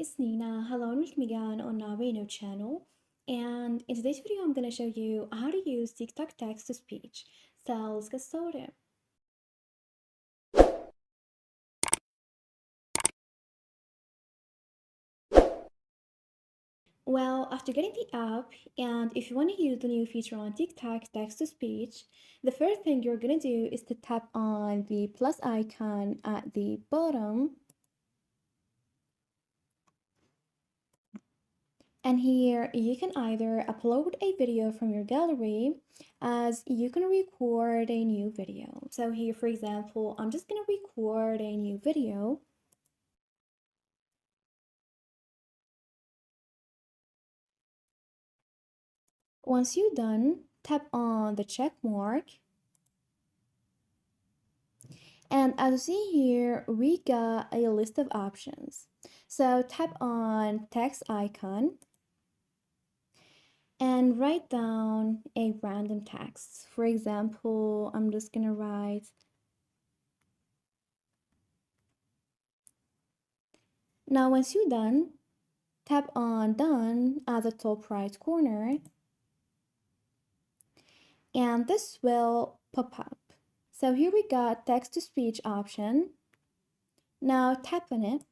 it's Nina. Hello and welcome again on nowiknow channel. And in today's video, I'm going to show you how to use TikTok text to speech. So let's get started. Well, after getting the app, and if you want to use the new feature on TikTok text to speech, the first thing you're going to do is to tap on the plus icon at the bottom. And here you can either upload a video from your gallery as you can record a new video. So here, for example, I'm just going to record a new video. Once you're done, tap on the check mark. And as you see here, we got a list of options. So tap on text icon and write down a random text. For example, I'm just gonna write, now once you're done, tap on done at the top right corner and this will pop up. So here we got text to speech option. Now tap on it.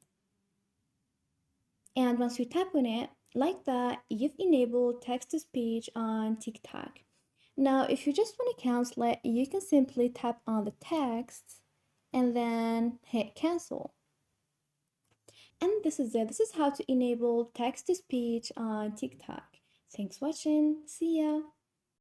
And once you tap on it, like that, you've enabled text to speech on TikTok. Now, if you just want to cancel it, you can simply tap on the text and then hit cancel. And this is it. This is how to enable text to speech on TikTok. Thanks for watching. See ya.